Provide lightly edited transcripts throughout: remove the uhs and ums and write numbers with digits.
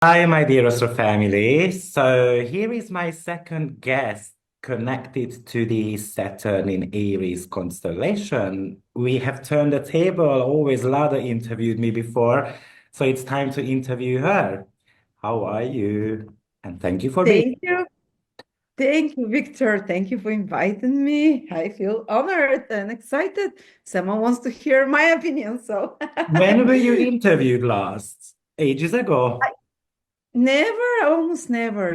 Hi, my dear Astro family. So here is my second guest connected to the Saturn in Aries constellation. We have turned the table. Always Lada interviewed me before, so it's time to interview her. How are you? And thank you for being. Thank you. Thank you, Victor. Thank you for inviting me. I feel honored and excited. Someone wants to hear my opinion, so When were you interviewed last? Ages ago. I never, almost never.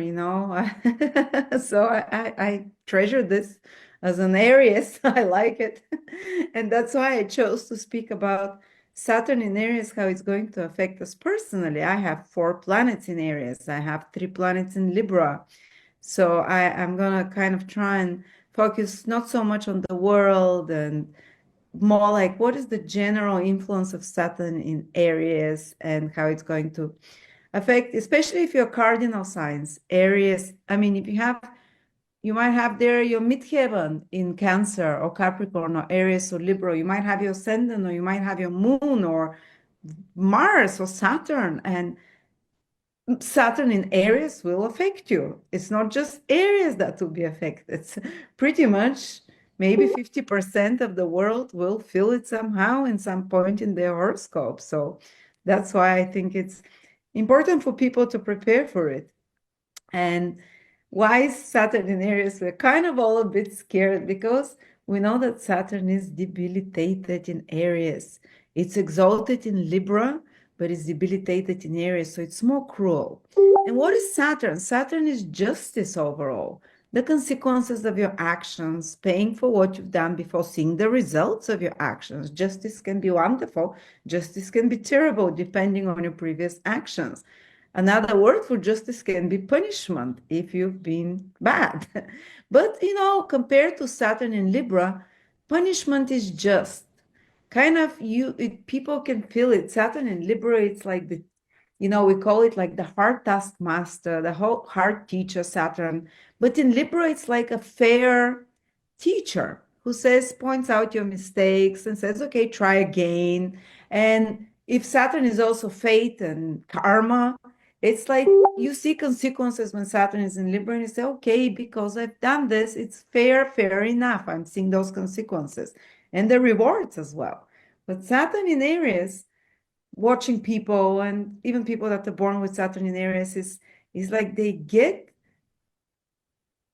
So I treasure this as an Aries. I like it. And that's why I chose to speak about Saturn in Aries, how it's going to affect us personally. I have 4 planets in Aries. I have 3 planets in Libra. So I'm gonna kind of try and focus not so much on the world and more like what is the general influence of Saturn in Aries and how it's going to affect, especially if you're cardinal signs, Aries. I mean, if you might have there your midheaven in Cancer or Capricorn or Aries or Libra. You might have your ascendant or you might have your moon or Mars or Saturn. And Saturn in Aries will affect you. It's not just Aries that will be affected. It's pretty much maybe 50% of the world will feel it somehow in some point in their horoscope. So that's why I think it's important for people to prepare for it. And why is Saturn in Aries? We're kind of all a bit scared because we know that Saturn is debilitated in Aries. It's exalted in Libra, but it's debilitated in Aries, so it's more cruel. And what is Saturn? Saturn is justice overall. The consequences of your actions, paying for what you've done before seeing the results of your actions. Justice can be wonderful, justice can be terrible, depending on your previous actions. Another word for justice can be punishment if you've been bad. But, compared to Saturn in Libra, punishment is just kind of people can feel it. Saturn in Libra, it's like we call it like the hard taskmaster, the whole hard teacher, Saturn. But in Libra, it's like a fair teacher who points out your mistakes and says, okay, try again. And if Saturn is also fate and karma, it's like you see consequences when Saturn is in Libra and you say, okay, because I've done this, it's fair enough. I'm seeing those consequences and the rewards as well. But Saturn in Aries, watching people and even people that are born with Saturn in Aries is like they get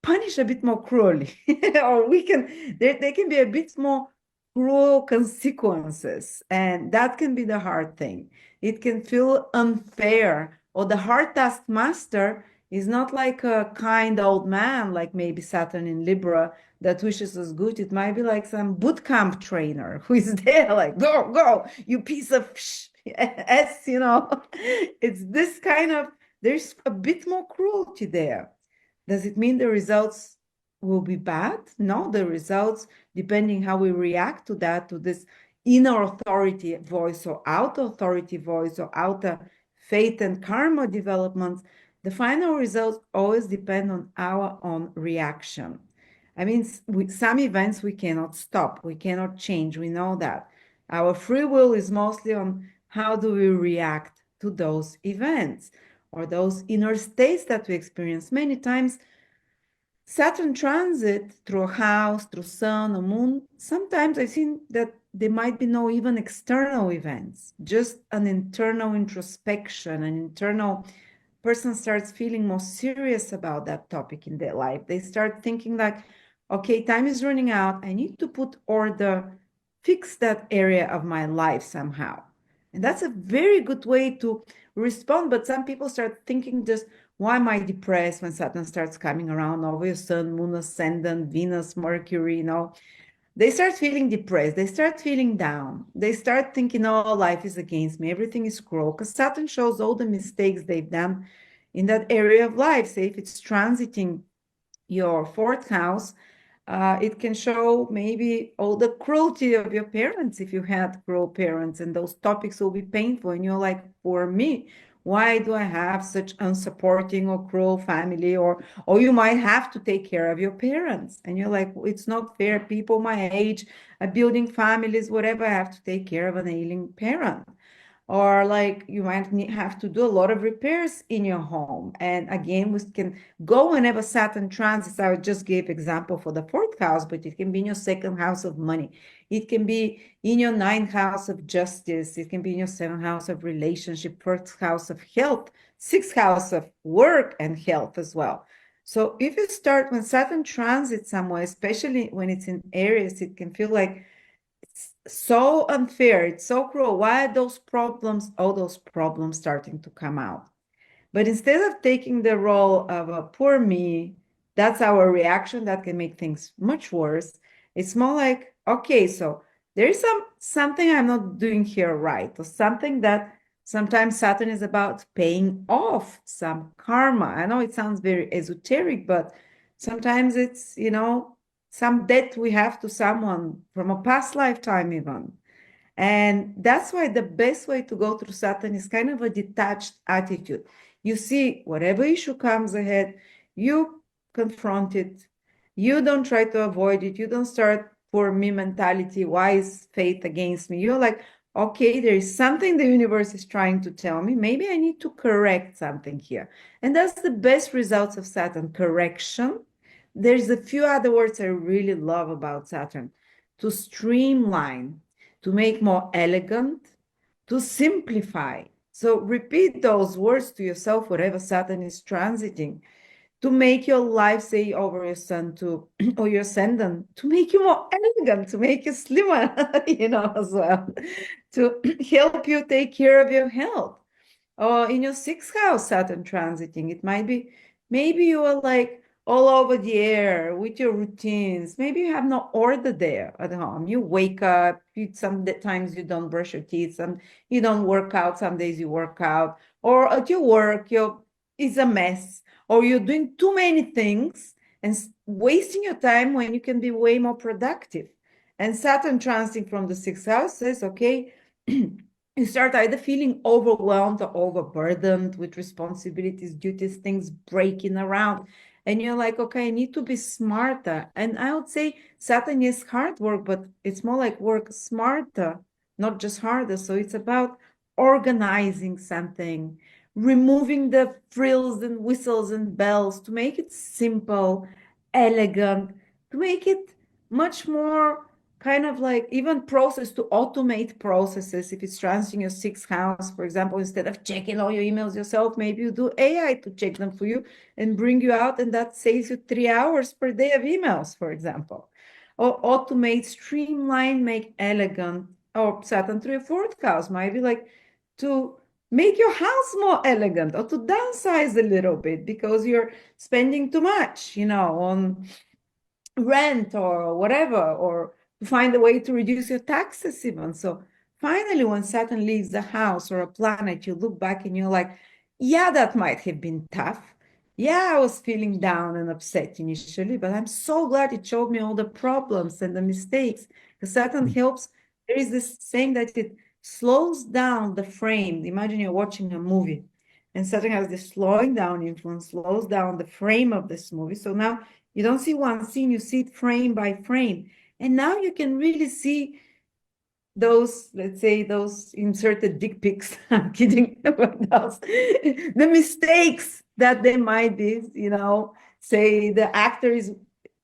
punished a bit more cruelly, or they can be a bit more cruel consequences, and that can be the hard thing. It can feel unfair, or the hard taskmaster is not like a kind old man, like maybe Saturn in Libra that wishes us good. It might be like some boot camp trainer who is there, like, go, you piece of It's this kind of, there's a bit more cruelty there. Does it mean the results will be bad? No, the results, depending how we react to that, to this inner authority voice or outer authority voice or outer fate and karma developments, the final results always depend on our own reaction. I mean, with some events we cannot stop, we cannot change, we know that. Our free will is mostly on how do we react to those events or those inner states that we experience. Many times, Saturn transit through a house, through sun or moon, sometimes I think that there might be no even external events, just an internal introspection, an internal person starts feeling more serious about that topic in their life. They start thinking like, okay, time is running out. I need to put order, fix that area of my life somehow. And that's a very good way to respond. But some people start thinking just, why am I depressed when Saturn starts coming around over your sun, moon, ascendant, Venus, Mercury. They start feeling depressed. They start feeling down. They start thinking, oh, life is against me. Everything is cruel. Because Saturn shows all the mistakes they've done in that area of life. Say if it's transiting your fourth house, it can show maybe all the cruelty of your parents if you had cruel parents, and those topics will be painful. And you're like, for me, why do I have such unsupporting or cruel family? Or you might have to take care of your parents, and you're like, it's not fair. People my age are building families, whatever. I have to take care of an ailing parent. or like you might have to do a lot of repairs in your home. And again, we can go whenever Saturn transits. I would just give example for the fourth house, but it can be in your second house of money. It can be in your ninth house of justice. It can be in your seventh house of relationship, first house of health, sixth house of work and health as well. So if you start when Saturn transits somewhere, especially when it's in Aries, it can feel like it's so unfair, it's so cruel. Why are those problems, all those problems starting to come out? But instead of taking the role of a poor me, that's our reaction that can make things much worse. It's more like, okay, so there is something I'm not doing here right, or something that sometimes Saturn is about paying off some karma. I know it sounds very esoteric, but sometimes it's, some debt we have to someone from a past lifetime even. And that's why the best way to go through Saturn is kind of a detached attitude. You see, whatever issue comes ahead, you confront it. You don't try to avoid it. You don't start for me mentality. Why is fate against me? You're like, okay, there is something the universe is trying to tell me. Maybe I need to correct something here. And that's the best results of Saturn, correction. There's a few other words I really love about Saturn: to streamline, to make more elegant, to simplify. So repeat those words to yourself wherever Saturn is transiting, to make your life, say, over your sun to or your ascendant, to make you more elegant, to make you slimmer, as well, to help you take care of your health. Or in your sixth house, Saturn transiting, it might be, maybe you are like all over the air with your routines. Maybe you have no order there at home. You wake up, some times you don't brush your teeth, some you don't work out, some days you work out, or at your work, it's a mess, or you're doing too many things and wasting your time when you can be way more productive. And Saturn transiting from the sixth house says, okay, you start either feeling overwhelmed or overburdened with responsibilities, duties, things breaking around. And you're like, okay, I need to be smarter. And I would say Saturn is hard work, but it's more like work smarter, not just harder. So it's about organizing something, removing the frills and whistles and bells to make it simple, elegant, to make it much more kind of like even process, to automate processes. If it's transiting your sixth house, for example, instead of checking all your emails yourself, maybe you do AI to check them for you and bring you out, and that saves you 3 hours per day of emails, for example. Or automate, streamline, make elegant. Or Saturn through your fourth house might be like to make your house more elegant, or to downsize a little bit because you're spending too much, on rent or whatever, or to find a way to reduce your taxes even. So finally, when Saturn leaves the house or a planet, you look back and you're like, yeah, that might have been tough. Yeah, I was feeling down and upset initially, but I'm so glad it showed me all the problems and the mistakes. Because Saturn helps. There is this saying that it slows down the frame. Imagine you're watching a movie, and Saturn has this slowing down influence, slows down the frame of this movie. So now you don't see one scene, you see it frame by frame. And now you can really see those, let's say, those inserted dick pics. I'm kidding about those. The mistakes that they might be, say the actor is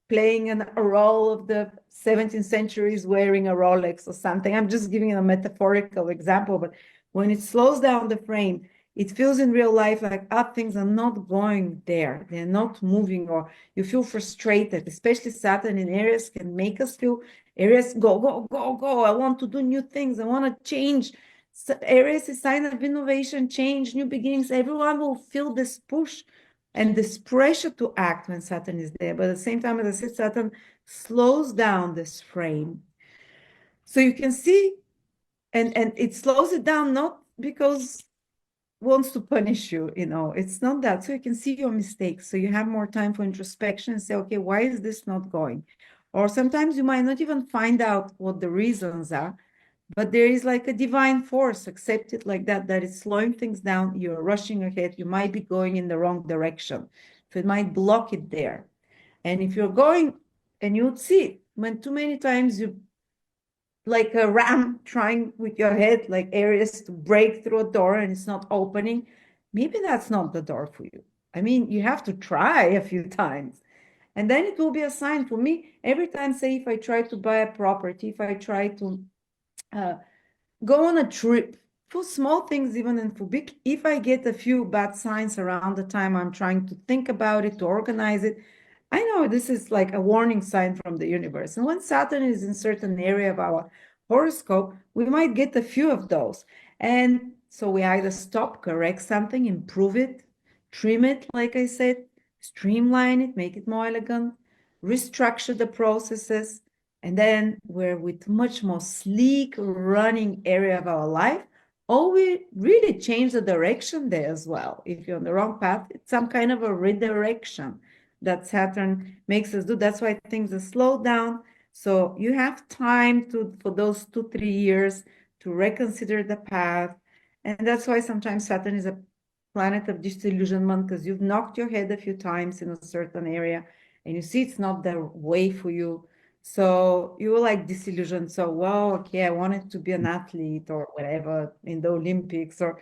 playing a role of the 17th century is wearing a Rolex or something. I'm just giving a metaphorical example, but when it slows down the frame, it feels in real life like things are not going there. They're not moving, or you feel frustrated. Especially Saturn in Aries can make us feel, Aries, go, go, go, go. I want to do new things. I want to change. So Aries is a sign of innovation, change, new beginnings. Everyone will feel this push and this pressure to act when Saturn is there. But at the same time, as I said, Saturn slows down this frame. So you can see, and it slows it down not because wants to punish you, it's not that. So you can see your mistakes. So you have more time for introspection and say, okay, why is this not going? Or sometimes you might not even find out what the reasons are, but there is like a divine force, accept it like that, that is slowing things down. You're rushing ahead. You might be going in the wrong direction. So it might block it there. And if you're going, and you'd see when too many times you like a ram trying with your head, like Aries, to break through a door and it's not opening, maybe that's not the door for you. I mean, you have to try a few times. And then it will be a sign for me. Every time, say, if I try to buy a property, if I try to uh, go on a trip, for small things, even and for big, if I get a few bad signs around the time I'm trying to think about it, to organize it, I know this is like a warning sign from the universe. And when Saturn is in certain area of our horoscope, we might get a few of those. And so we either stop, correct something, improve it, trim it, like I said, streamline it, make it more elegant, restructure the processes, and then we're with much more sleek running area of our life, or we really change the direction there as well. If you're on the wrong path, it's some kind of a redirection that Saturn makes us do. That's why things are slowed down. So you have time for those 2, 3 years to reconsider the path. And that's why sometimes Saturn is a planet of disillusionment, because you've knocked your head a few times in a certain area and you see it's not the way for you. So you were like disillusioned. So, well, okay, I wanted to be an athlete or whatever in the Olympics, or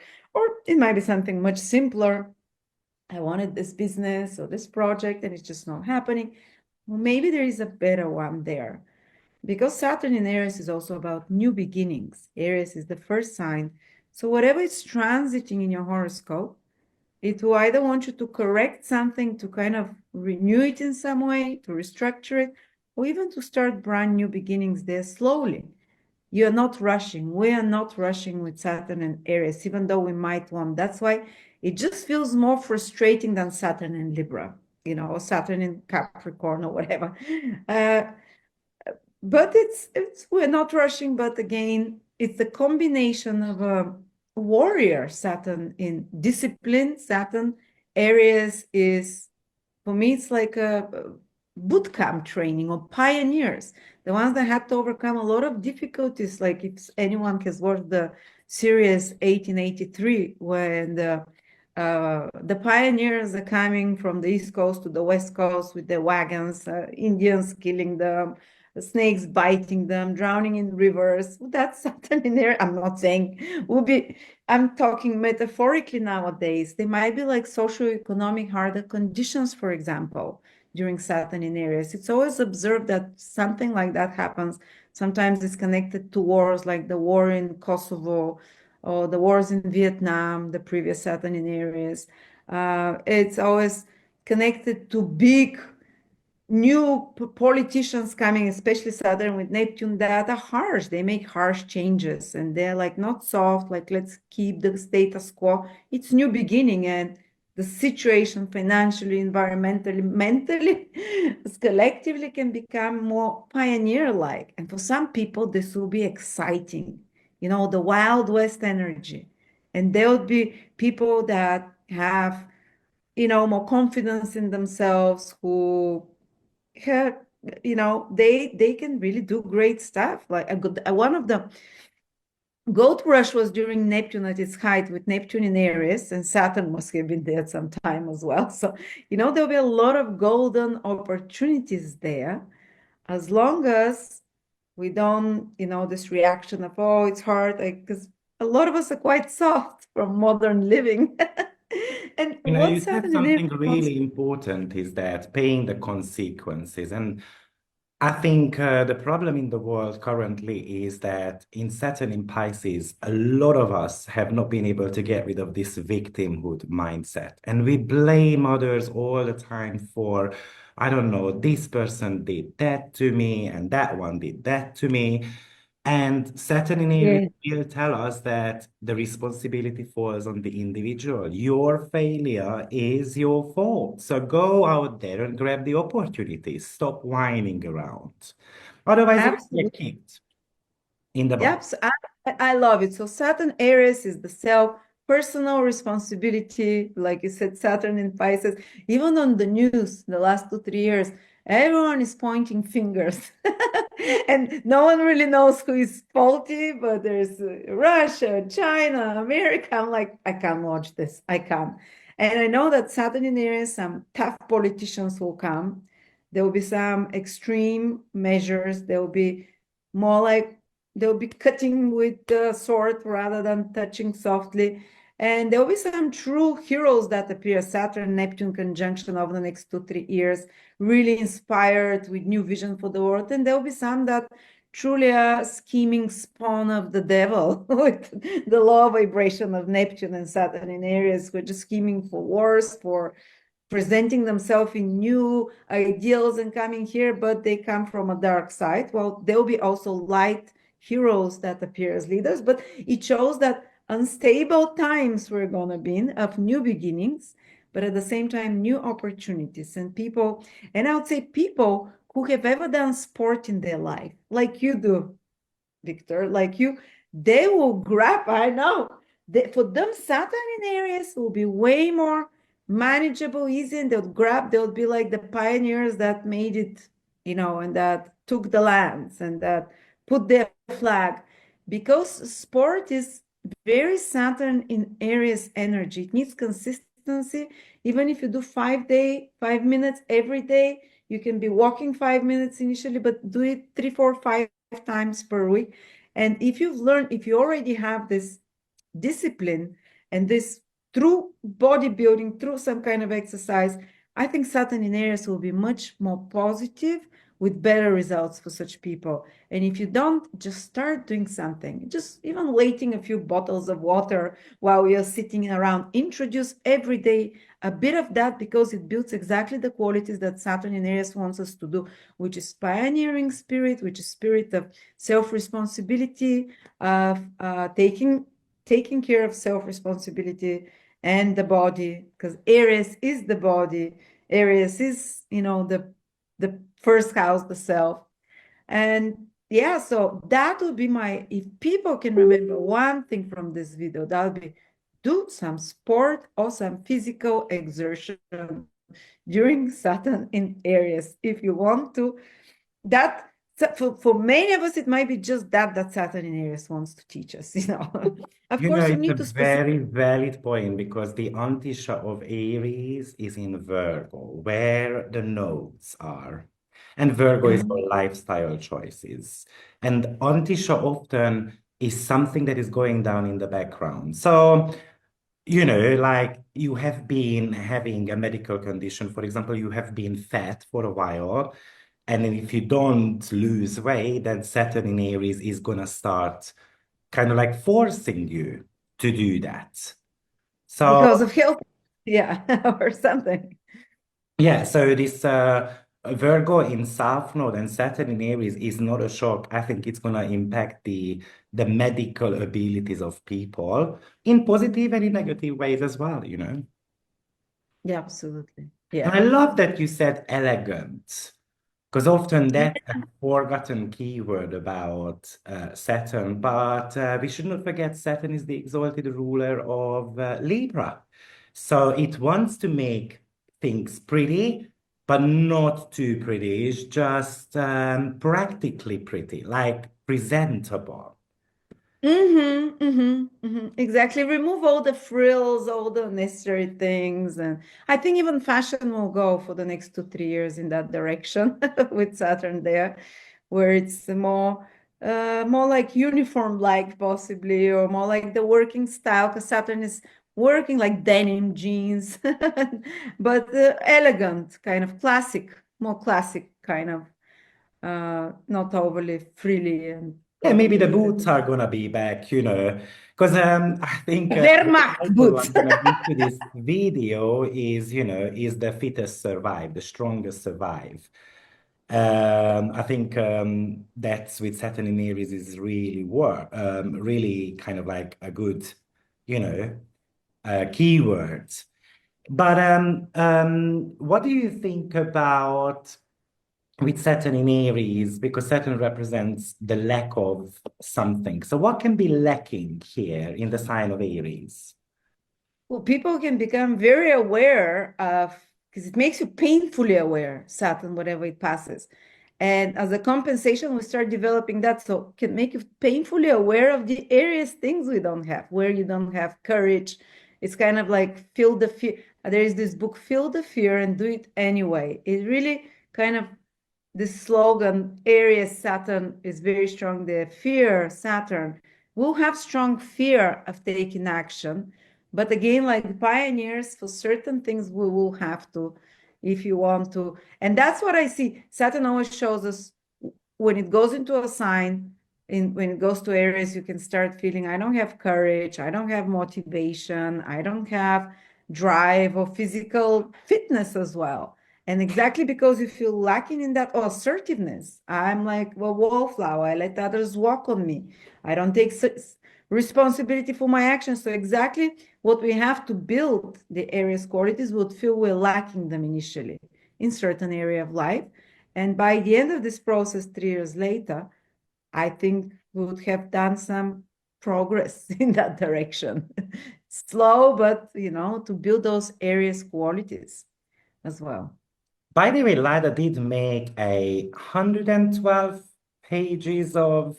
it might be something much simpler. I wanted this business or this project and it's just not happening. Well, maybe there is a better one there. Because Saturn in Aries is also about new beginnings. Aries is the first sign. So whatever is transiting in your horoscope, it will either want you to correct something, to kind of renew it in some way, to restructure it, or even to start brand new beginnings there slowly. You're not rushing. We are not rushing with Saturn and Aries, even though we might want. That's why it just feels more frustrating than Saturn in Libra, or Saturn in Capricorn or whatever. But it's we're not rushing, but again, it's the combination of a warrior Saturn in discipline. Saturn Aries is, for me, it's like a boot camp training or pioneers, the ones that had to overcome a lot of difficulties. Like if anyone has watched the series 1883, when the pioneers are coming from the East Coast to the West Coast with the wagons, Indians killing them, the snakes biting them, drowning in rivers. That's Saturn in there. I'm not saying I'm talking metaphorically nowadays. They might be like socioeconomic harder conditions, for example, during Saturn in Aries. It's always observed that something like that happens. Sometimes it's connected to wars, like the war in Kosovo or the wars in Vietnam, the previous Saturn in Aries. It's always connected to big new politicians coming, especially Saturn with Neptune, that are harsh. They make harsh changes and they're like not soft, like let's keep the status quo. It's new beginning, and the situation financially, environmentally, mentally, collectively can become more pioneer-like. And for some people, this will be exciting, the Wild West energy. And there would be people that have, more confidence in themselves, who yeah, they can really do great stuff. Like one of the gold rush was during Neptune at its height, with Neptune in Aries, and Saturn must have been there at some time as well. So, there'll be a lot of golden opportunities there, as long as we don't, this reaction of, oh, it's hard, because a lot of us are quite soft from modern living. And You what's said happening something there? really important is that paying the consequences. And I think the problem in the world currently is that in Saturn in Pisces, a lot of us have not been able to get rid of this victimhood mindset. And we blame others all the time for, I don't know, this person did that to me and that one did that to me. And Saturn in Aries Yeah, will tell us that the responsibility falls on the individual. Your failure is your fault. So go out there and grab the opportunities. Stop whining around. Otherwise, you're going to get absolutely. kicked in the butt. Yep, so I love it. So Saturn Aries is the self, personal responsibility, like you said, Saturn in Pisces. Even on the news, the last 2, 3 years, everyone is pointing fingers, and no one really knows who is faulty. But there's Russia, China, America. I'm like, I can't watch this. I can't. And I know that Saturn in Aries, some tough politicians will come. There will be some extreme measures. There will be more like They'll be cutting with the sword rather than touching softly. And there will be some true heroes that appear, Saturn, Neptune conjunction over the next 2-3 years, really inspired with new vision for the world. And there will be some that truly are scheming spawn of the devil with the low vibration of Neptune and Saturn in Aries, who are just scheming for wars, for presenting themselves in new ideals and coming here, but they come from a dark side. Well, there will be also light heroes that appear as leaders, but it shows that unstable times we're going to be in of new beginnings, but at the same time, new opportunities and people. And I would say people who have ever done sport in their life, like you do, Viktor, like you, they will grab, I know, for them, Saturn in Aries will be way more manageable, easy, and they'll be like the pioneers that made it, and that took the lands and that put their flag. Because sport is very Saturn in Aries energy. It needs consistency. Even if you do 5 minutes every day, you can be walking 5 minutes initially, but do it 3, 4, 5 times per week. And if you already have this discipline and this through bodybuilding, through some kind of exercise, I think Saturn in Aries will be much more positive with better results for such people. And if you don't, just start doing something, just even waiting a few bottles of water while you're sitting around, introduce every day a bit of that, because it builds exactly the qualities that Saturn in Aries wants us to do, which is pioneering spirit, which is spirit of self-responsibility, of taking care of self-responsibility and the body, because Aries is the body. Aries is, the first house, the self. And yeah, so that would be if people can remember one thing from this video, that would be do some sport or some physical exertion during Saturn in Aries. If you want to, that for many of us, it might be just that Saturn in Aries wants to teach us, Of course, you It's a need to specify. very valid point because the antisha of Aries is in Virgo, where the nodes are. And Virgo is for lifestyle choices. And antisha often is something that is going down in the background. So, like you have been having a medical condition, for example, you have been fat for a while. And then if you don't lose weight, then Saturn in Aries is going to start kind of like forcing you to do that. So Because of health, yeah, or something. yeah, so this Virgo in South Node and Saturn in Aries is not a shock. I think it's gonna impact the medical abilities of people in positive and in negative ways as well. Yeah, absolutely. And Yeah. I love that you said elegant, because often that's a forgotten keyword about Saturn, but we should not forget Saturn is the exalted ruler of Libra. So it wants to make things pretty, but not too pretty. It's just practically pretty, like presentable. Exactly. Remove all the frills, all the unnecessary things. And I think even fashion will go for the next 2-3 years in that direction with Saturn there, where it's more like uniform like possibly, or more like the working style, because Saturn is working like denim jeans, but elegant, kind of classic, more classic kind of, not overly frilly and Yeah, maybe the puffy. boots are gonna be back, because I think the Wehrmacht title boots. I'm gonna give to this video is the fittest survive, the strongest survive. I think that's with Saturn in Aries is really kind of like a good, you know, keyword. But what do you think about with Saturn in Aries, because Saturn represents the lack of something. So what can be lacking here in the sign of Aries? Well, people can become very aware of, because it makes you painfully aware, Saturn, whatever it passes. And as a compensation, we start developing that. So it can make you painfully aware of the areas things we don't have, where you don't have courage. It's kind of like feel the fear. There is this book, Feel the Fear and Do It Anyway. It really kind of this slogan, Aries Saturn is very strong there. Fear, Saturn. We'll have strong fear of taking action. But again, like pioneers, for certain things, we will have to, if you want to. And that's what I see. Saturn always shows us when it goes into a sign, when it goes to Aries, you can start feeling, I don't have courage, I don't have motivation, I don't have drive or physical fitness as well. And exactly because you feel lacking in that assertiveness, I'm like, well, wallflower, I let others walk on me. I don't take responsibility for my actions. So exactly what we have to build the Aries qualities would feel we're lacking them initially in certain area of life. And by the end of this process, 3 years later, I think we would have done some progress in that direction. Slow, but to build those Aries qualities as well. By the way, Lada did make 112 pages of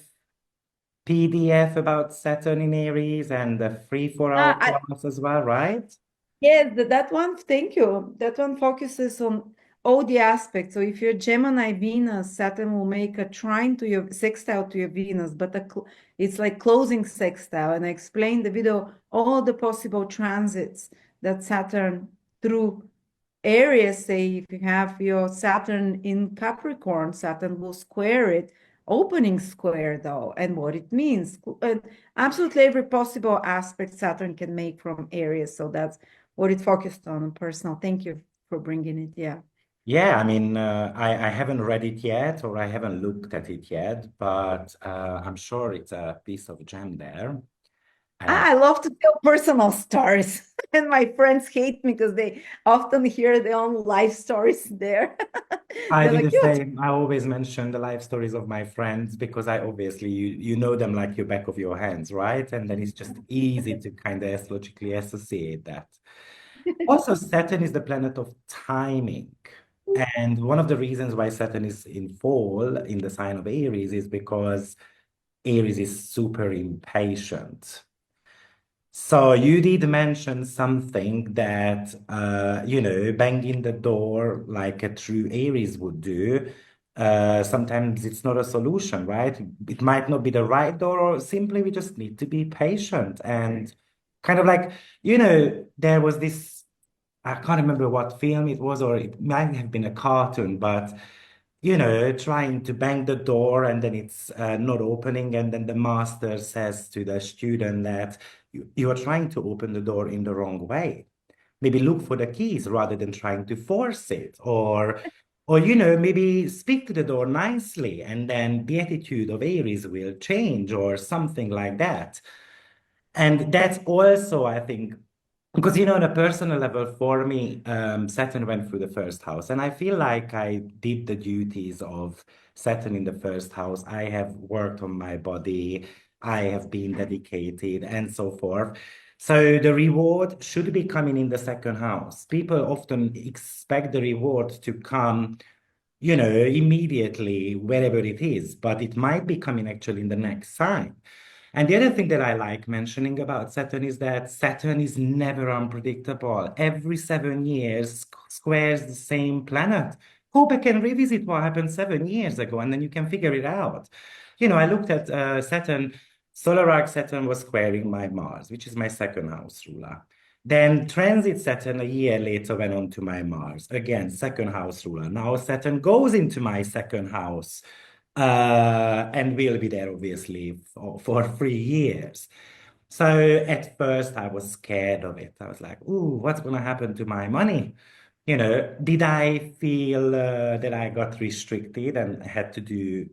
PDF about Saturn in Aries and the free for our Uh, I, class as well, right? Yes, that one, thank you. That one focuses on all the aspects. So if you're Gemini Venus, Saturn will make a trine to your sextile to your Venus, but it's like closing sextile. And I explained the video all the possible transits that Saturn through Aries, say if you have your Saturn in Capricorn, Saturn will square it, opening square though, and what it means. Absolutely every possible aspect Saturn can make from Aries. So that's what it focused on personal. Thank you for bringing it. Yeah. Yeah, I mean, I haven't read it yet or I haven't looked at it yet, but I'm sure it's a piece of gem there. Uh, I love to tell personal stories, and my friends hate me because they often hear their own life stories there. I They're do the like, you same. I always mention the life stories of my friends because I obviously you know them like your back of your hands, right? And then it's just easy to kind of astrologically associate that. Also, Saturn is the planet of timing. And one of the reasons why Saturn is in fall in the sign of Aries is because Aries is super impatient. So you did mention something that, banging the door like a true Aries would do. Sometimes it's not a solution, right? It might not be the right door, or simply we just need to be patient and kind of like, there was this, I can't remember what film it was, or it might have been a cartoon, but trying to bang the door and then it's not opening. And then the master says to the student that you are trying to open the door in the wrong way. Maybe look for the keys rather than trying to force it. Or maybe speak to the door nicely and then the attitude of Aries will change or something like that. And that's also, I think, because, on a personal level, for me, Saturn went through the first house, and I feel like I did the duties of Saturn in the first house. I have worked on my body, I have been dedicated, and so forth. So the reward should be coming in the second house. People often expect the reward to come, immediately, wherever it is, but it might be coming actually in the next sign. And the other thing that I like mentioning about Saturn is that Saturn is never unpredictable. Every 7 years squares the same planet. Go back and revisit what happened 7 years ago, and then you can figure it out. I looked at Saturn, solar arc Saturn was squaring my Mars, which is my second house ruler. Then transit Saturn a year later went on to my Mars. Again, second house ruler. Now Saturn goes into my second house and will be there obviously for 3 years. So at first I was scared of it. I was like, "Ooh, what's going to happen to my money?" Did I feel that I got restricted and had to do,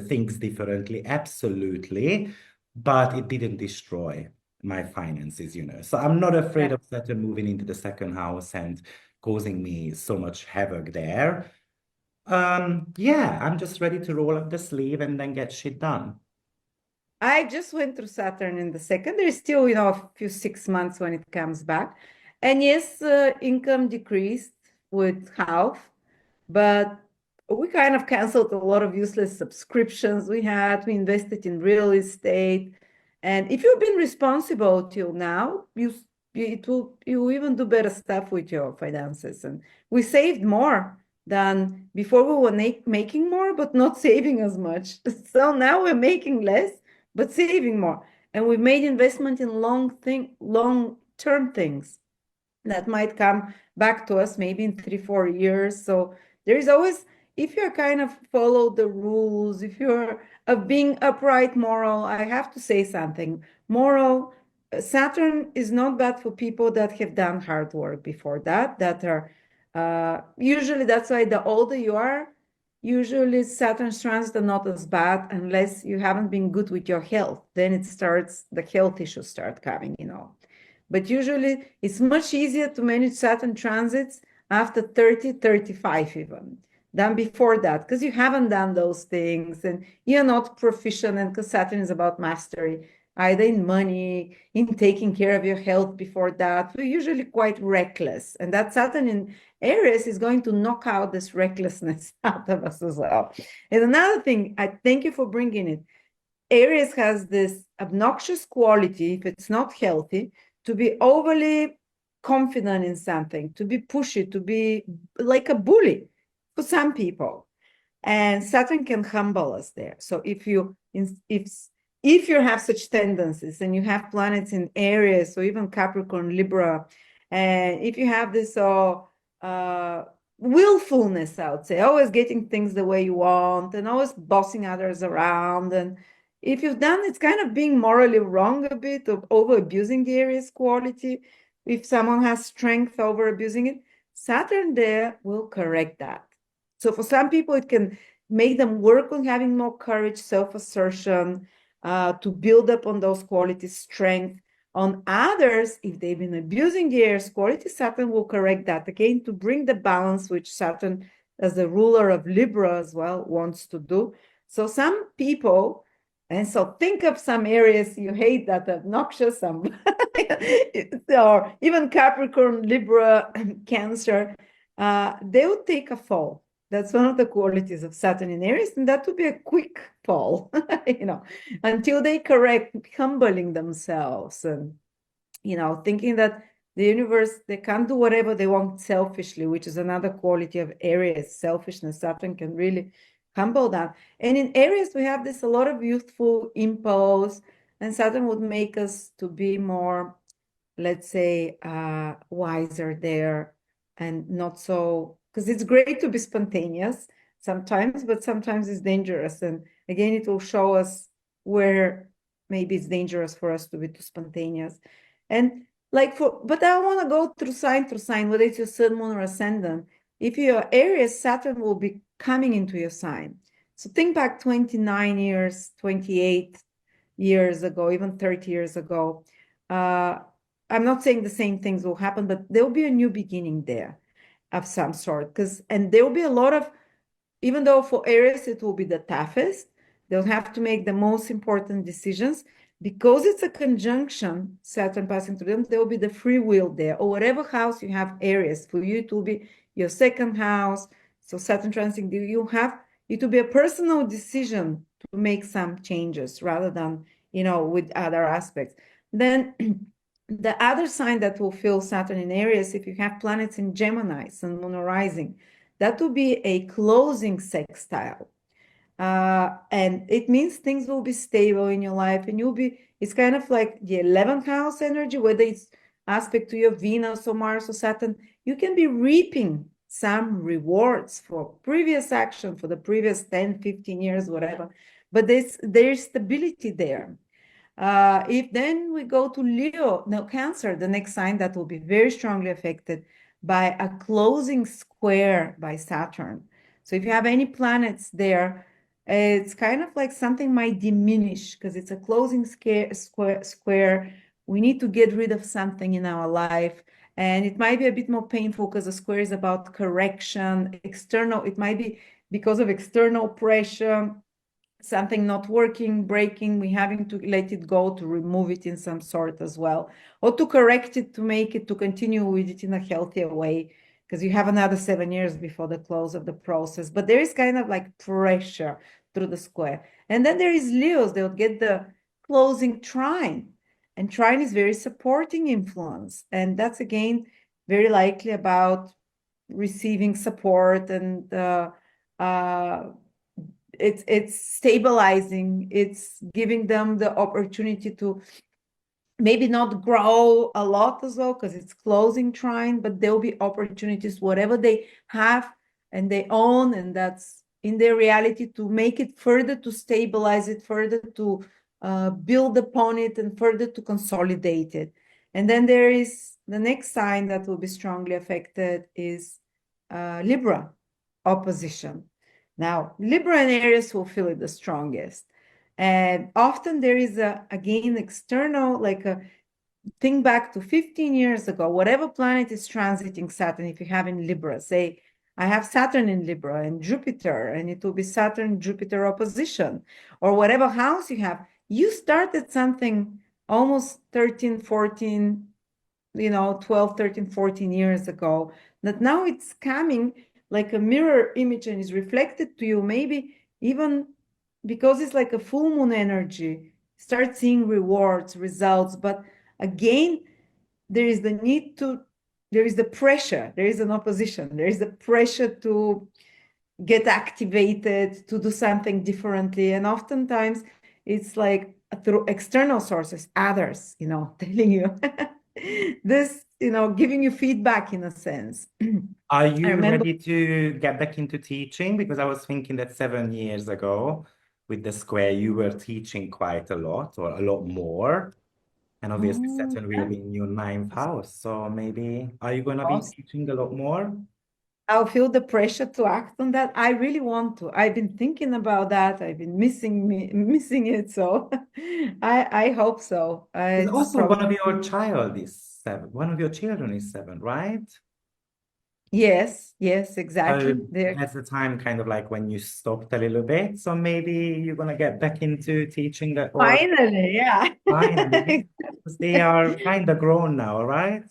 things differently? Absolutely. But it didn't destroy my finances. So I'm not afraid yeah. of Saturn moving into the second house and causing me so much havoc there. Yeah, I'm just ready to roll up the sleeve and then get shit done. I just went through Saturn in the second. There's still, a few 6 months when it comes back. And yes, income decreased with half, but we kind of canceled a lot of useless subscriptions we had. We invested in real estate. And if you've been responsible till now, you even do better stuff with your finances. And we saved more than before. We were making more, but not saving as much. So now we're making less, but saving more. And we've made investment in long-term things that might come back to us maybe in 3-4 years. So there is always, if you're kind of follow the rules, if you're of being upright, moral, I have to say something. Moral, Saturn is not bad for people that have done hard work before that are usually, that's why the older you are, usually Saturn's transits are not as bad unless you haven't been good with your health. Then the health issues start coming. But usually it's much easier to manage Saturn transits after 30, 35 even, than before that, because you haven't done those things and you're not proficient, and because Saturn is about mastery, either in money, in taking care of your health before that. We're usually quite reckless, and that Saturn in Aries is going to knock out this recklessness out of us as well. And another thing, I thank you for bringing it. Aries has this obnoxious quality, if it's not healthy, to be overly confident in something, to be pushy, to be like a bully for some people. And Saturn can humble us there. So if you have such tendencies and you have planets in Aries or even Capricorn, Libra, and if you have this willfulness, I would say, always getting things the way you want and always bossing others around, and if you've done, it's kind of being morally wrong a bit, of over abusing the Aries quality. If someone has strength, over abusing it, Saturn there will correct that. So for some people, it can make them work on having more courage, self-assertion, to build up on those qualities, strength. On others, if they've been abusing the Aries quality, Saturn will correct that again to bring the balance, which Saturn, as the ruler of Libra as well, wants to do. So some people, and so think of some Aries you hate that are obnoxious, or even Capricorn, Libra, Cancer, they would take a fall. That's one of the qualities of Saturn in Aries, and that would be a quick fall, until they correct, humbling themselves and, thinking that the universe, they can't do whatever they want selfishly, which is another quality of Aries, selfishness. Saturn can really humble that. And in Aries, we have a lot of youthful impulse, and Saturn would make us to be more, let's say, wiser there, and not so, because it's great to be spontaneous sometimes, but sometimes it's dangerous. And again, it will show us where maybe it's dangerous for us to be too spontaneous. And but I want to go through sign, whether it's your sun, moon, or ascendant. If you're Aries, Saturn will be coming into your sign. So think back 29 years, 28 years ago, even 30 years ago. I'm not saying the same things will happen, but there'll be a new beginning there of some sort. And there will be a lot of, even though for Aries it will be the toughest, they'll have to make the most important decisions. Because it's a conjunction, Saturn passing through them, there will be the free will there. Or whatever house you have Aries, for you it will be your second house. So Saturn transiting, it will be a personal decision to make some changes rather than, with other aspects. Then the other sign that will feel Saturn in Aries, if you have planets in Gemini, Sun, Moon, or Rising, that will be a closing sextile. And it means things will be stable in your life, and it's kind of like the 11th house energy, whether it's aspect to your Venus or Mars or Saturn, you can be reaping some rewards for previous action for the previous 10, 15 years, whatever. But there's stability there. If then we go to Leo, no, Cancer, the next sign that will be very strongly affected by a closing square by Saturn. So if you have any planets there, it's kind of like something might diminish because it's a closing square. We need to get rid of something in our life. And it might be a bit more painful because the square is about correction, external. It might be because of external pressure, something not working, breaking, we having to let it go, to remove it in some sort as well, or to correct it, to make it, to continue with it in a healthier way, because you have another 7 years before the close of the process. But there is kind of like pressure through the square. And then there is Leos, they'll get the closing trine. And trine is very supporting influence. And that's again, very likely about receiving support, and uh, it's stabilizing. It's giving them the opportunity to maybe not grow a lot as well because it's closing trine, but there'll be opportunities, whatever they have and they own, and that's in their reality, to make it further, to stabilize it further, to build upon it, and further to consolidate it. And then there is the next sign that will be strongly affected is Libra opposition. Now, Libra and Aries will feel it the strongest. And often there is again, external, like a think back to 15 years ago, whatever planet is transiting Saturn, if you have in Libra, say, I have Saturn in Libra and Jupiter, and it will be Saturn Jupiter opposition, or whatever house you have, you started something almost 13, 14, 12, 13, 14 years ago, that now it's coming like a mirror image and is reflected to you, maybe even because it's like a full moon energy, start seeing rewards, results. But again, there is the need to, there is the pressure, there is an opposition, there is the pressure to get activated, to do something differently. And oftentimes it's like through external sources, others, telling you this, giving you feedback in a sense. Are I you remember. ready to get back into teaching? Because I was thinking that 7 years ago with the square, you were teaching quite a lot or a lot more. And obviously Oh, Saturn will yeah. be in your ninth house. So maybe, are you going to be Awesome. teaching a lot more? I'll feel the pressure to act on that. I really want to. I've been thinking about that. I've been missing it. So I hope so. Because It's also one probably of your child is 7. One of your children is 7, right? yes, So exactly. There. that's the time kind of like when you stopped a little bit. So maybe you're going to get back into teaching that or Finally, yeah. finally, because they are kind of grown now, right?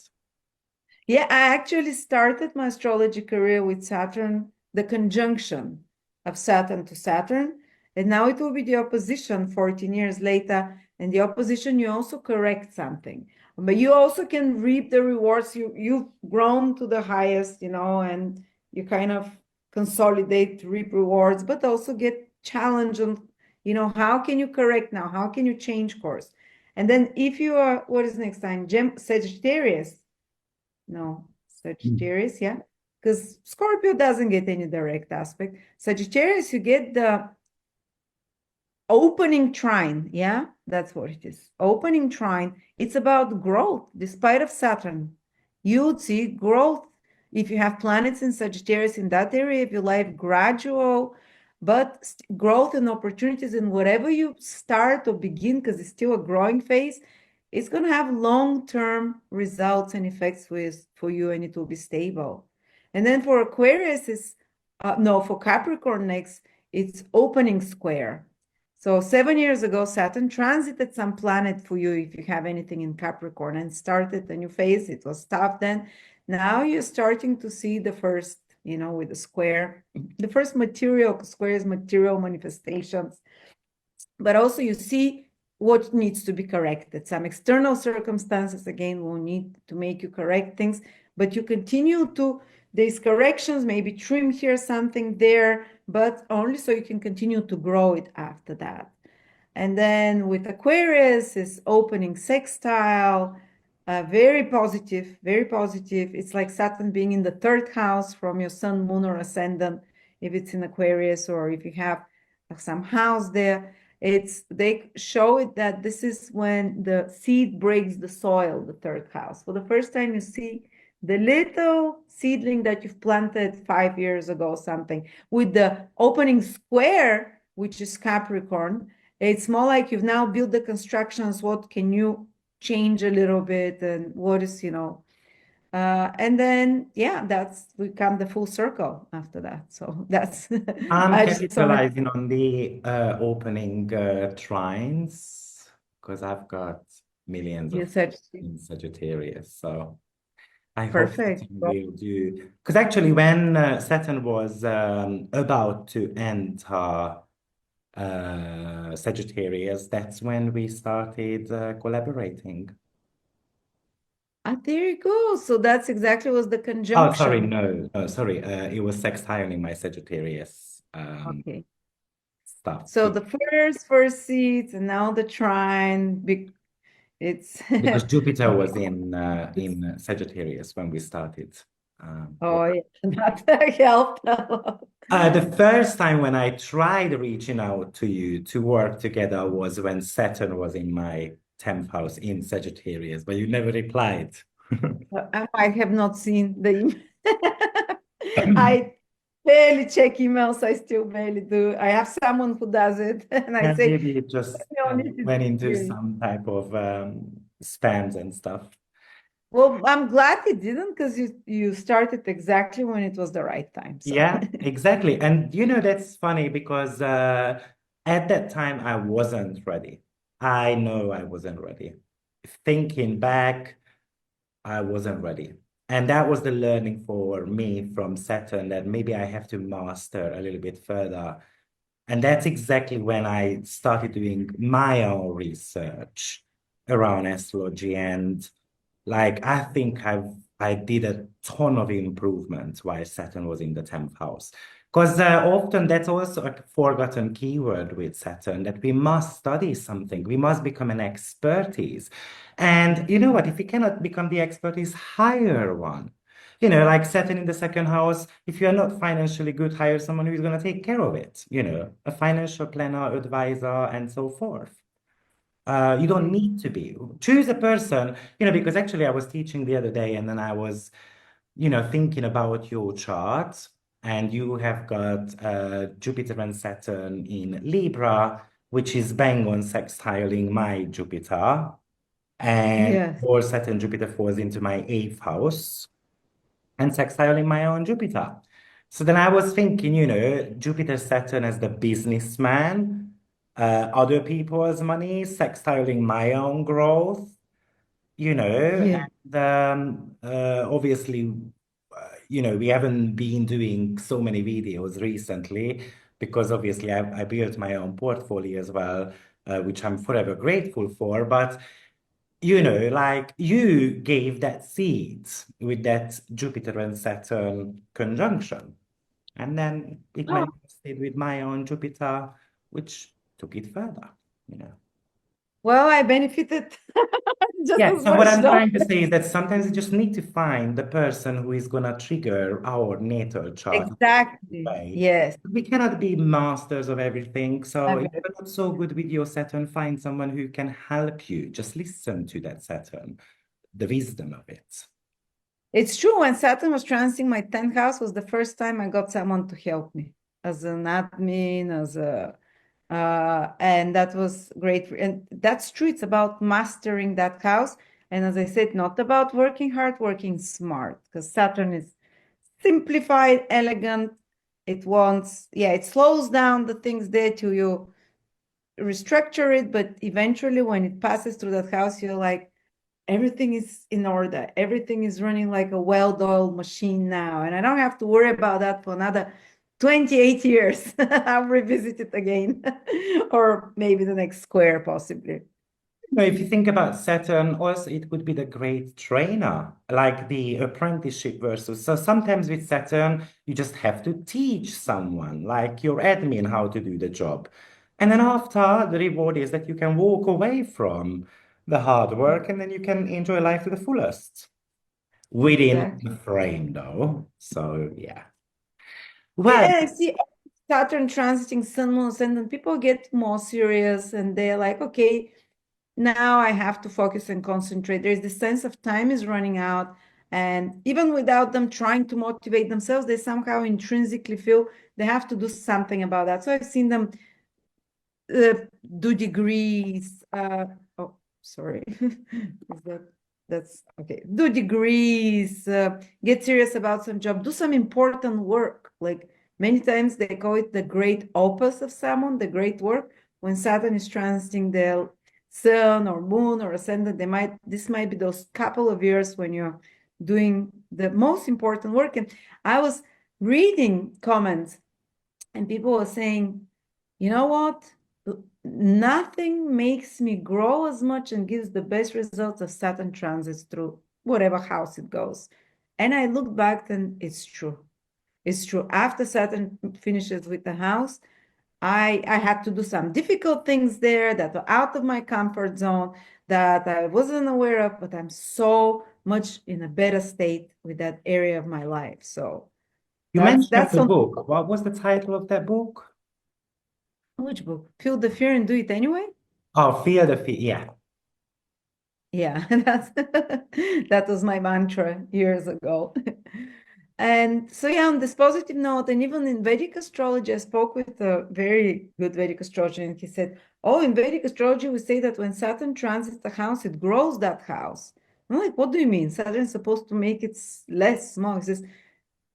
Yeah, I actually started my astrology career with Saturn, the conjunction of Saturn to Saturn. And now it will be the opposition 14 years later. And the opposition, you also correct something. But you also can reap the rewards. You've grown to the highest, and you kind of consolidate, reap rewards, but also get challenged on, how can you correct now? How can you change course? And then if you are, what is next time? Sagittarius. No, Mm. Sagittarius, yeah. Because Scorpio doesn't get any direct aspect. Sagittarius, you get the opening trine, yeah, that's what it is. Opening trine, it's about growth despite of Saturn. You would see growth if you have planets in Sagittarius in that area of your life, gradual, but growth and opportunities in whatever you start or begin, because it's still a growing phase, it's going to have long-term results and effects for you, and it will be stable. And then for Aquarius is no, for Capricorn next, it's opening square. So 7 years ago, Saturn transited some planet for you if you have anything in Capricorn and started a new phase. It was tough then. Now you're starting to see the first, with the square, the first material squares, material manifestations, but also you see what needs to be corrected. Some external circumstances, again, will need to make you correct things, but you continue to, these corrections, maybe trim here, something there, but only so you can continue to grow it after that. And then with Aquarius is opening sextile, very positive, very positive. It's like Saturn being in the third house from your sun, moon, or ascendant, if it's in Aquarius, or if you have some house there. They show it that this is when the seed breaks the soil, the third house. For the first time, you see the little seedling that you've planted 5 years ago, something, with the opening square, which is Capricorn. It's more like you've now built the constructions. What can you change a little bit, and what is, and then, yeah, that's we come the full circle after that. So that's, I'm I just wanted capitalizing on the opening trines because I've got millions you of said in Sagittarius. So I hope perfect. Saturn Well, will do. Because actually, when Saturn was about to enter Sagittarius, that's when we started collaborating. There you go. So that's exactly was the Oh, sorry, conjunction. no, no, sorry. It was sextile in my Sagittarius Okay. stuff. So Yeah. the first seat and now the trine. It's Because Jupiter was it's in Sagittarius when we started. oh yeah, that helped a lot. The first time when I tried reaching out to you to work together was when Saturn was in my 10th house in Sagittarius, but you never replied. I have not seen the email. I barely check emails. I still barely do. I have someone who does it, and I Yeah, say, maybe it just "No, this is went into serious." some type of spams and stuff. Well, I'm glad it didn't because you started exactly when it was the right time. So Yeah, exactly. And that's funny because at that time I wasn't ready. I know I wasn't ready. Thinking back, I wasn't ready. And that was the learning for me from Saturn that maybe I have to master a little bit further. And that's exactly when I started doing my own research around astrology. And like I did a ton of improvements while Saturn was in the 10th house. Because often that's also a forgotten keyword with Saturn that we must study something, we must become an expertise. And you know what? If we cannot become the expertise, hire one. Like Saturn in the second house, if you're not financially good, hire someone who's going to take care of it, a financial planner, advisor, and so forth. You don't need to be. Choose a person, because actually I was teaching the other day and then I was, thinking about your chart and you have got Jupiter and Saturn in Libra, which is bang on sextiling my Jupiter. And yes, your Saturn Jupiter falls into my eighth house and sextiling my own Jupiter. So then I was thinking, Jupiter Saturn as the businessman, other people's money, sextiling my own growth, yeah. and obviously, we haven't been doing so many videos recently because obviously I built my own portfolio as well, which I'm forever grateful for. But like you gave that seed with that Jupiter and Saturn conjunction. And then it Oh, manifested with my own Jupiter, which took it further, you know. well, I benefited just Yeah, as so what much I'm though. trying to say is that sometimes you just need to find the person who is going to trigger our natal chart in a Exactly. way. Yes. We cannot be masters of everything. So if Never. you're not so good with your Saturn, find someone who can help you. Just listen to that Saturn, the wisdom of it. It's true. When Saturn was transiting my 10th house was the first time I got someone to help me as an admin, as a and that was great. And that's true. It's about mastering that house. And as I said, not about working hard, working smart, because Saturn is simplified, elegant. It wants, yeah, it slows down the things there to you restructure it, but eventually when it passes through that house, you're like, everything is in order. Everything is running like a well-oiled machine now. And I don't have to worry about that for another 28 years. I'll revisit it again. Or maybe the next square, possibly. No, if you think about Saturn, also it could be the great trainer, like the apprenticeship versus. So sometimes with Saturn, you just have to teach someone, like your admin, how to do the job. And then after, the reward is that you can walk away from the hard work and then you can enjoy life to the fullest within Exactly. the frame, though. So, yeah. Yeah, Well, and I see Saturn transiting Sun, Moon, Ascendant, people get more serious and they're like, okay, now I have to focus and concentrate. There's this sense of time is running out. And even without them trying to motivate themselves, they somehow intrinsically feel they have to do something about that. So I've seen them uh, do degrees. Oh, sorry. Is that's okay. Do degrees, get serious about some job, do some important work. Like many times they call it the great opus of someone, the great work. When Saturn is transiting the sun or moon or ascendant, this might be those couple of years when you're doing the most important work. And I was reading comments and people were saying, you know what? Nothing makes me grow as much and gives the best results of Saturn transits through whatever house it goes. And I looked back and it's true. It's true. After Saturn finishes with the house, I had to do some difficult things there that were out of my comfort zone that I wasn't aware of, but I'm so much in a better state with that area of my life. So You mentioned that's the on book. What was the title of that book? which book? Feel the fear and do it anyway. Oh, Fear the Fear. Yeah. Yeah, that was my mantra years ago. And so, yeah, on this positive note, and even in Vedic astrology, I spoke with a very good Vedic astrologer, and he said, "Oh, in Vedic astrology, we say that when Saturn transits the house, it grows that house." I'm like, "What do you mean? Saturn is supposed to make it less small." He says,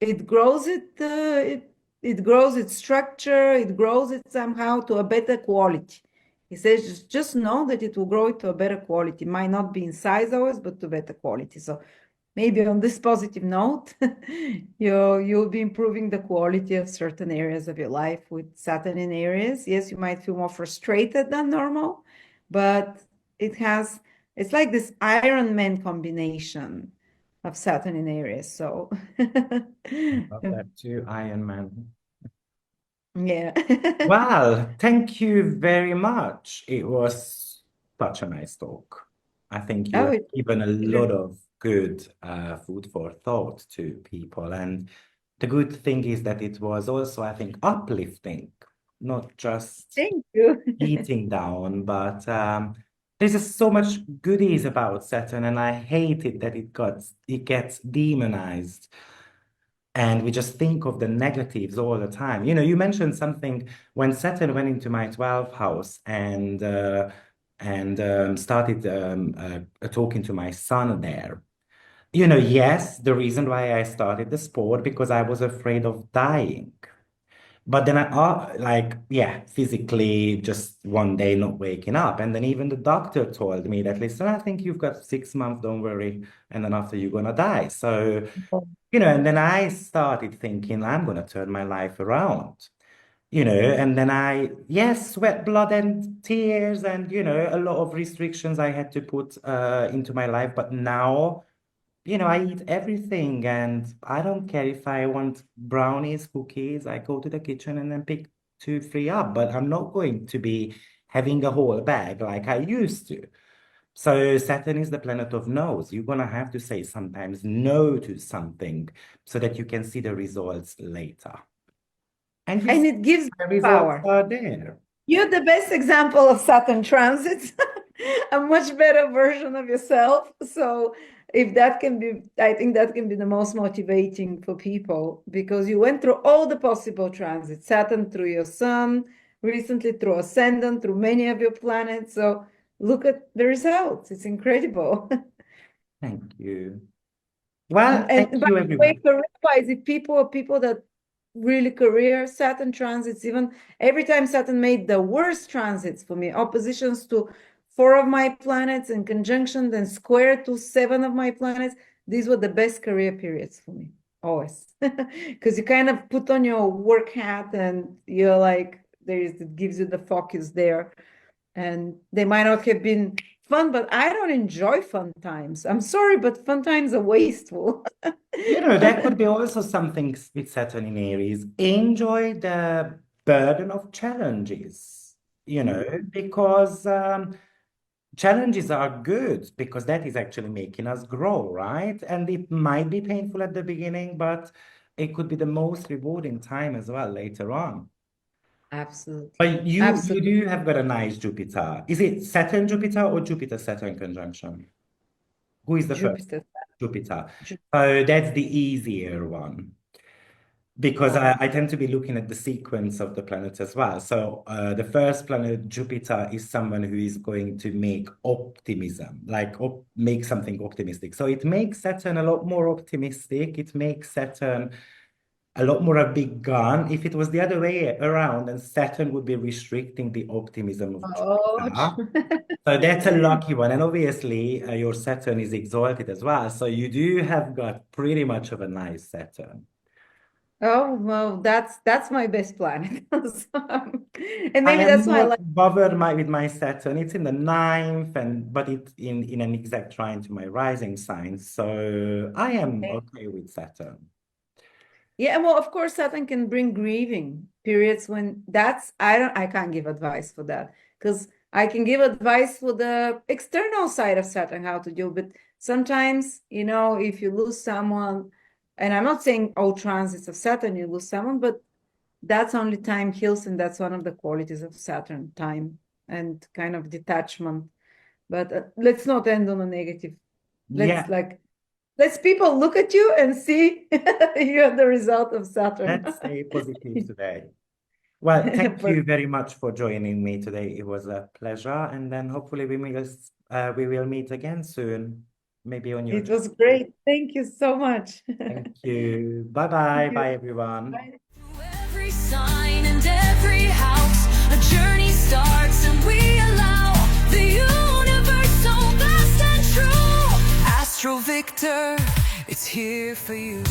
"It grows it grows its structure, it grows it somehow to a better quality." He says, just know that it will grow it to a better quality. Might not be in size always, but to better quality. So maybe on this positive note, you'll be improving the quality of certain areas of your life with Saturn in Aries. Yes, you might feel more frustrated than normal, but it's like this Iron Man combination of Saturn in Aries. So I love that too, Iron Man. yeah. Well, thank you very much. It was such a nice talk. I think you Oh, have it's given a a lot pleasure. of good food for thought to people. And the good thing is that it was also, I think, uplifting, not just Thank you. beating down, but there's just so much goodies about Saturn, and I hate it that it gets demonized. And we just think of the negatives all the time. You know, you mentioned something when Saturn went into my 12th house and started talking to my son there. You know, yes, the reason why I started the sport because I was afraid of dying. But then yeah, physically just one day not waking up. And then even the doctor told me that, listen, I think you've got 6 months, don't worry. And then after you're gonna die. So you know, and then I started thinking, I'm going to turn my life around, you know, and then yes, sweat, blood, and tears, and, you know, a lot of restrictions I had to put into my life. But now, you know, I eat everything, and I don't care if I want brownies, cookies, I go to the kitchen and then pick two, three up, but I'm not going to be having a whole bag like I used to. So Saturn is the planet of no's. You're gonna have to say sometimes no to something so that you can see the results later. And you And see it gives the results power. are there. You're the best example of Saturn transits, a much better version of yourself. So if that can be, I think that can be the most motivating for people because you went through all the possible transits, Saturn through your sun, recently through ascendant, through many of your planets. So look at the results. It's incredible. Thank you. Well, And thank by you, the way, everyone. career-wise, if people that really career Saturn transits, even every time Saturn made the worst transits for me, oppositions to 4 of my planets in conjunction, then square to 7 of my planets, these were the best career periods for me, always. Because you kind of put on your work hat and you're like, it gives you the focus there. And they might not have been fun, but I don't enjoy fun times. I'm sorry, but fun times are wasteful. You know, that could be also something with Saturn in Aries. Enjoy the burden of challenges, you know, because challenges are good because that is actually making us grow, right? And it might be painful at the beginning, but it could be the most rewarding time as well later on. Absolutely. But you Absolutely. do have got a nice Jupiter. Is it Saturn Jupiter or Jupiter Saturn conjunction? Who is the first? Jupiter. Jupiter. Ju- So that's the easier one because Oh, I tend to be looking at the sequence of the planets as well. So the first planet, Jupiter, is someone who is going to make optimism, like make something optimistic. So it makes Saturn a lot more optimistic. It makes Saturn a lot more a big gun. If it was the other way around, then Saturn would be restricting the optimism of ouch. Jupiter. So that's a lucky one. And obviously, your Saturn is exalted as well. So you do have got pretty much of a nice Saturn. Oh, well, that's my best planet. And I maybe am that's why I not like bothered with my Saturn. It's in the ninth, and but it's in an exact trine to my rising sign. So I am it. okay with Saturn. Yeah, well, of course, Saturn can bring grieving periods when that's I can't give advice for that because I can give advice for the external side of Saturn, how to deal. But sometimes, if you lose someone, and I'm not saying all transits of Saturn, you lose someone, but that's only time heals, and that's one of the qualities of Saturn, time and kind of detachment. But let's not end on a negative. Let's Yeah, like let's people look at you and see you're the result of Saturn. let's stay positive today. Well, thank you very much for joining me today. It was a pleasure, and then hopefully we will meet again soon, maybe on your It channel. was great. Thank you so much. Thank you. Bye Thank bye. you. Bye everyone. Bye. Every sign and every house, a journey starts and we allow the universe so vast and true. Astro Victor, it's here for you.